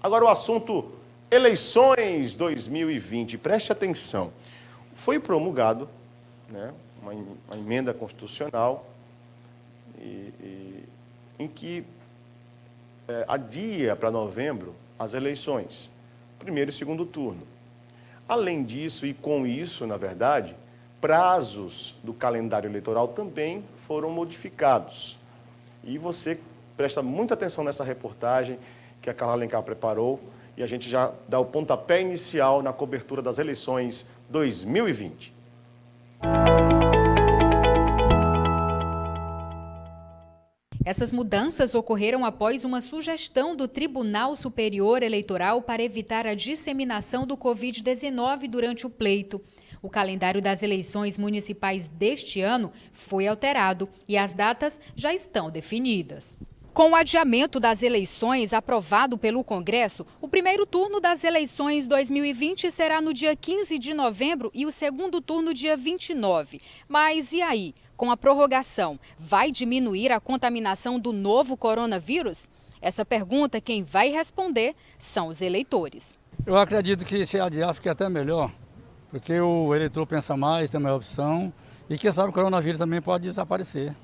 Agora o assunto eleições 2020. Preste atenção. Foi promulgado, né, uma emenda constitucional em que adia para novembro as eleições, primeiro e segundo turno. Além disso, e com isso, na verdade, prazos do calendário eleitoral também foram modificados. E você presta muita atenção nessa reportagem que a Carla Alencar preparou e a gente já dá o pontapé inicial na cobertura das eleições 2020. Essas mudanças ocorreram após uma sugestão do Tribunal Superior Eleitoral para evitar a disseminação do Covid-19 durante o pleito. O calendário das eleições municipais deste ano foi alterado e as datas já estão definidas. Com o adiamento das eleições aprovado pelo Congresso, o primeiro turno das eleições 2020 será no dia 15 de novembro e o segundo turno dia 29. Mas e aí? Com a prorrogação, vai diminuir a contaminação do novo coronavírus? Essa pergunta, quem vai responder são os eleitores. Eu acredito que se adiar fica até melhor, porque o eleitor pensa mais, tem mais opção e quem sabe o coronavírus também pode desaparecer,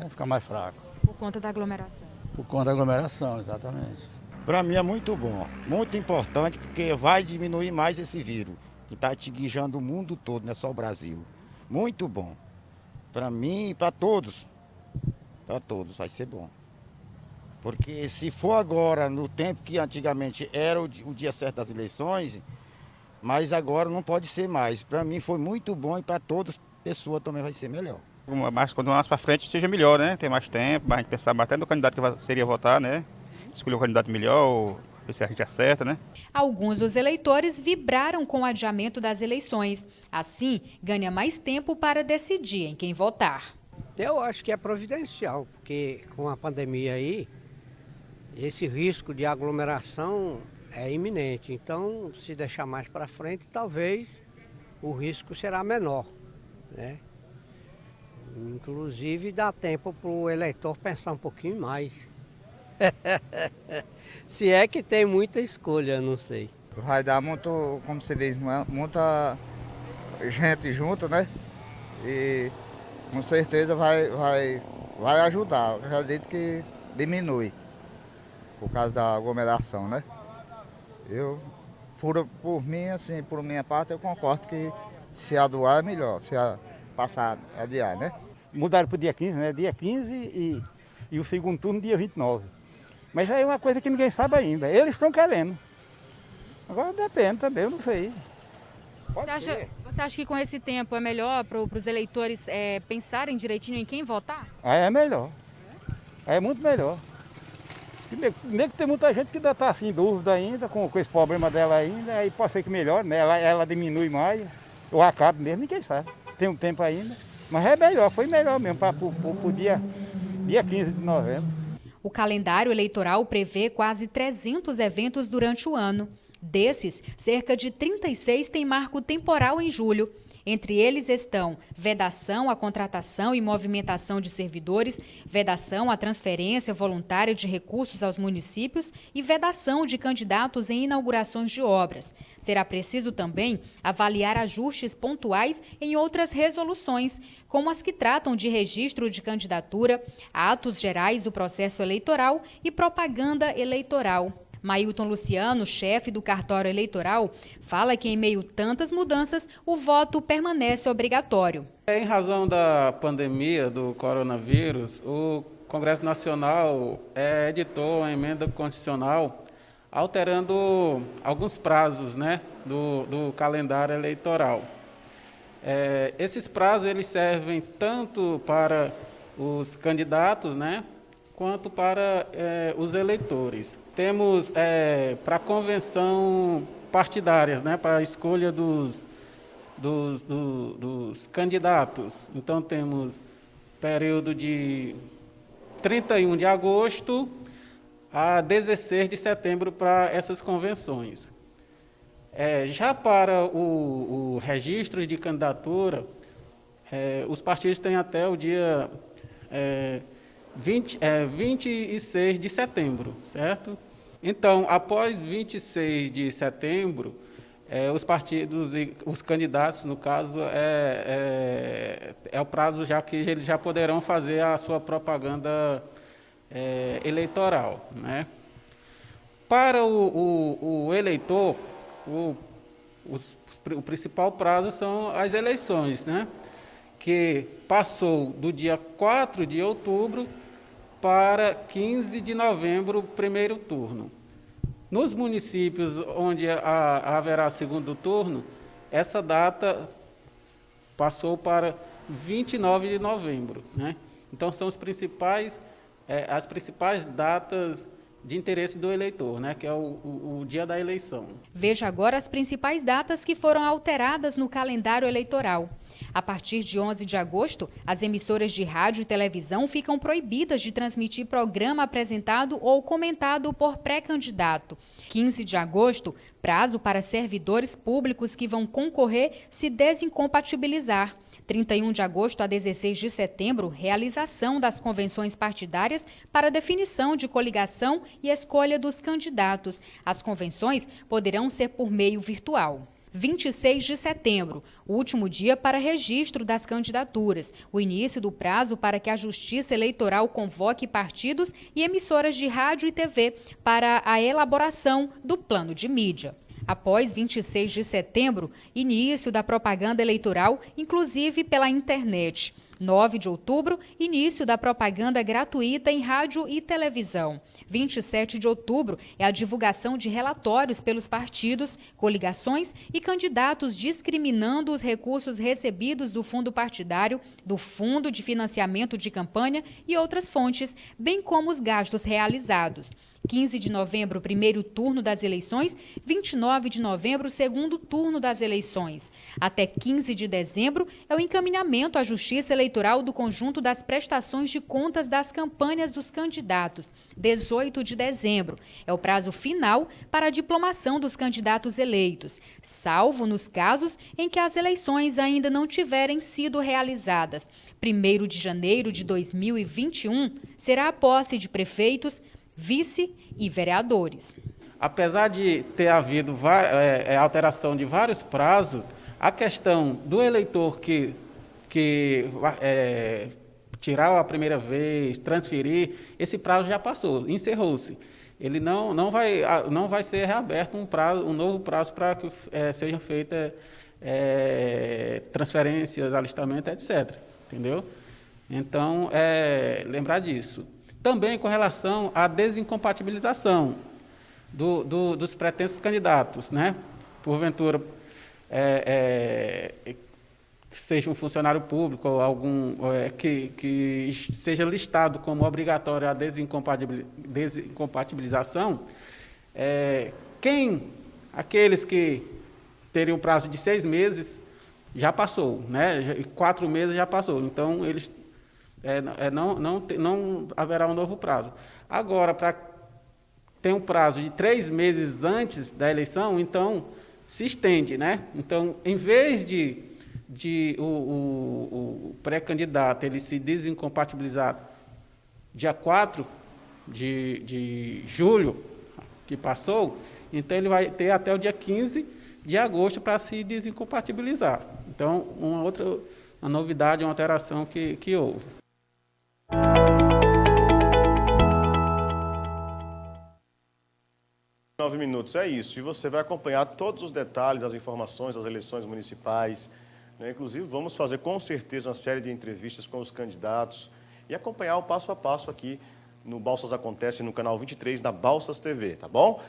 ficar mais fraco. Por conta da aglomeração. Por conta da aglomeração, exatamente. Para mim é muito bom, muito importante, porque vai diminuir mais esse vírus, que está atingindo o mundo todo, não é só o Brasil. Muito bom. Para mim e para todos vai ser bom. Porque se for agora, no tempo que antigamente era o dia certo das eleições, mas agora não pode ser mais. Para mim foi muito bom e para todas as pessoas também vai ser melhor. Mas quando mais para frente seja melhor, né? Ter mais tempo, a gente pensar até no candidato que seria votar, né? Escolher um candidato melhor, ou ver se a gente acerta, né? Alguns dos eleitores vibraram com o adiamento das eleições. Assim, ganha mais tempo para decidir em quem votar. Eu acho que é providencial, porque com a pandemia aí, esse risco de aglomeração é iminente. Então, se deixar mais para frente, talvez o risco será menor, né? Inclusive, dá tempo para o eleitor pensar um pouquinho mais. Se é que tem muita escolha, não sei. Vai dar muito, como se diz, muita gente junto, né? E com certeza vai ajudar. Eu já acredito que diminui por causa da aglomeração, né? Eu, por mim, assim, por minha parte, eu concordo que se adoar é melhor, se passar adiar, né? Mudaram para o dia 15, né? Dia 15 e o segundo turno dia 29. Mas aí é uma coisa que ninguém sabe ainda. Eles estão querendo. Agora depende também, eu não sei. Você acha que com esse tempo é melhor para os eleitores pensarem direitinho em quem votar? É melhor. É muito melhor. Nem que tem muita gente que ainda está assim, em dúvida ainda, com esse problema dela ainda, aí pode ser que melhore, né? Ela diminui mais, ou acaba mesmo, ninguém sabe. Tem um tempo ainda. Mas é melhor, foi melhor mesmo para o dia 15 de novembro. O calendário eleitoral prevê quase 300 eventos durante o ano. Desses, cerca de 36 têm marco temporal em julho. Entre eles estão vedação à contratação e movimentação de servidores, vedação à transferência voluntária de recursos aos municípios e vedação de candidatos em inaugurações de obras. Será preciso também avaliar ajustes pontuais em outras resoluções, como as que tratam de registro de candidatura, atos gerais do processo eleitoral e propaganda eleitoral. Mailton Luciano, chefe do cartório eleitoral, fala que em meio a tantas mudanças, o voto permanece obrigatório. Em razão da pandemia do coronavírus, o Congresso Nacional editou uma emenda constitucional alterando alguns prazos, né, do calendário eleitoral. Esses prazos eles servem tanto para os candidatos, né, quanto para os eleitores. Temos para convenção partidárias, né, para a escolha dos candidatos. Então, temos período de 31 de agosto a 16 de setembro para essas convenções. Já para o registro de candidatura, os partidos têm até o dia 26 de setembro, certo? Então, após 26 de setembro, os partidos e os candidatos, no caso, é o prazo já que eles já poderão fazer a sua propaganda eleitoral, né? Para o eleitor, o principal prazo são as eleições, né? Que passou do dia 4 de outubro para 15 de novembro, primeiro turno. Nos municípios onde haverá segundo turno, essa data passou para 29 de novembro, né? Então, são as principais datas de interesse do eleitor, né, que é o dia da eleição. Veja agora as principais datas que foram alteradas no calendário eleitoral. A partir de 11 de agosto, as emissoras de rádio e televisão ficam proibidas de transmitir programa apresentado ou comentado por pré-candidato. 15 de agosto, prazo para servidores públicos que vão concorrer se desincompatibilizar. 31 de agosto a 16 de setembro, realização das convenções partidárias para definição de coligação e escolha dos candidatos. As convenções poderão ser por meio virtual. 26 de setembro, o último dia para registro das candidaturas, o início do prazo para que a Justiça Eleitoral convoque partidos e emissoras de rádio e TV para a elaboração do plano de mídia. Após 26 de setembro, início da propaganda eleitoral, inclusive pela internet. 9 de outubro, início da propaganda gratuita em rádio e televisão. 27 de outubro é a divulgação de relatórios pelos partidos, coligações e candidatos discriminando os recursos recebidos do fundo partidário, do fundo de financiamento de campanha e outras fontes, bem como os gastos realizados. 15 de novembro, primeiro turno das eleições, 29 de novembro, segundo turno das eleições. Até 15 de dezembro é o encaminhamento à Justiça Eleitoral do conjunto das prestações de contas das campanhas dos candidatos. 18 de dezembro é o prazo final para a diplomação dos candidatos eleitos, salvo nos casos em que as eleições ainda não tiverem sido realizadas. 1º de janeiro de 2021 será a posse de prefeitos, vice e vereadores. Apesar de ter havido alteração de vários prazos, a questão do eleitor que tirar a primeira vez, transferir, esse prazo já passou, encerrou-se. Ele não vai ser reaberto um novo prazo para que sejam feitas transferências, alistamento, etc. Entendeu? Então, lembrar disso. Também com relação à desincompatibilização dos pretensos candidatos, né? Porventura, seja um funcionário público ou algum que seja listado como obrigatório a desincompatibilização, aqueles que teriam prazo de 6 meses já passou, né? 4 meses já passou, então eles não haverá um novo prazo. Agora, para ter um prazo de 3 meses antes da eleição, então se estende, né? Então, em vez de o pré-candidato ele se desincompatibilizar dia 4 de julho, que passou, então ele vai ter até o dia 15 de agosto para se desincompatibilizar. Então, uma novidade, uma alteração que houve. 9 minutos, é isso. E você vai acompanhar todos os detalhes, as informações das eleições municipais, né? Inclusive, vamos fazer com certeza uma série de entrevistas com os candidatos e acompanhar o passo a passo aqui no Balsas Acontece, no canal 23 da Balsas TV, tá bom?